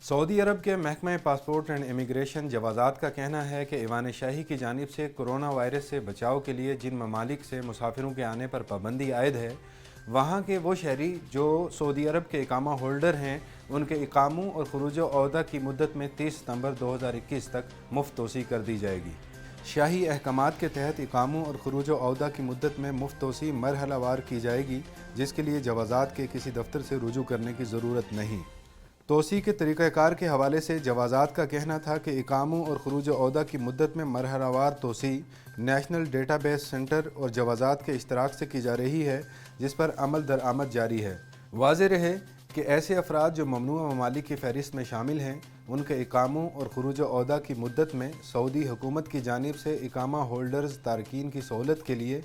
سعودی عرب کے محکمہ passport and immigration جوازات کا کہنا ہے کہ ایوان شاہی کی جانب سے کرونا وائرس سے بچاؤ کے لیے جن ممالک سے مسافروں کے آنے پر پابندی عائد ہے، وہاں کے وہ شہری جو سعودی عرب کے اقامہ ہولڈر ہیں، ان کے اقاموں اور خروج عہدہ کی مدت میں 30 ستمبر 2021 تک مفت توسیع کر دی جائے گی۔ شاہی احکامات کے تحت اقاموں اور خروج عہدہ کی مدت میں مفت توسیع مرحلہ وار کی جائے گی، جس کے لیے جوازات کے کسی دفتر سے رجوع کرنے کی ضرورت نہیں۔ توسیع کے طریقہ کار کے حوالے سے جوازات کا کہنا تھا کہ اقاموں اور خروج عہدہ کی مدت میں مرحلہ وار توسیع نیشنل ڈیٹا بیس سینٹر اور جوازات کے اشتراک سے کی جا رہی ہے، جس پر عمل درآمد جاری ہے۔ واضح رہے کہ ایسے افراد جو ممنوع ممالک کی فہرست میں شامل ہیں، ان کے اقاموں اور خروج عہدہ کی مدت میں سعودی حکومت کی جانب سے اقامہ ہولڈرز تارکین کی سہولت کے لیے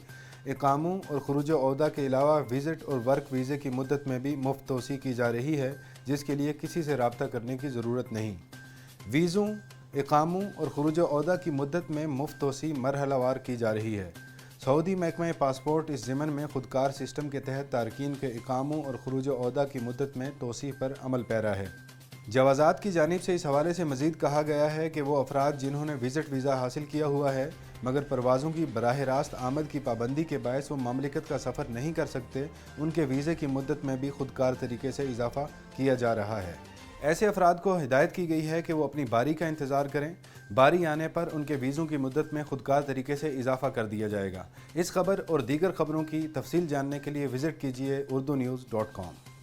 اقاموں اور خروج عہدہ کے علاوہ وزٹ اور ورک ویزے کی مدت میں بھی مفت توسیع کی جا رہی ہے، جس کے لیے کسی سے رابطہ کرنے کی ضرورت نہیں۔ ویزوں، اقاموں اور خروج عہدہ کی مدت میں مفت توسیع مرحلہ وار کی جا رہی ہے۔ سعودی محکمہ پاسپورٹ اس ضمن میں خودکار سسٹم کے تحت تارکین کے اقاموں اور خروج عہدہ کی مدت میں توسیع پر عمل پیرا ہے۔ جوازات کی جانب سے اس حوالے سے مزید کہا گیا ہے کہ وہ افراد جنہوں نے وزٹ ویزا حاصل کیا ہوا ہے مگر پروازوں کی براہ راست آمد کی پابندی کے باعث وہ مملکت کا سفر نہیں کر سکتے، ان کے ویزے کی مدت میں بھی خودکار طریقے سے اضافہ کیا جا رہا ہے۔ ایسے افراد کو ہدایت کی گئی ہے کہ وہ اپنی باری کا انتظار کریں، باری آنے پر ان کے ویزوں کی مدت میں خودکار طریقے سے اضافہ کر دیا جائے گا۔ اس خبر اور دیگر خبروں کی تفصیل جاننے کے لیے وزٹ کیجیے urdunews.com۔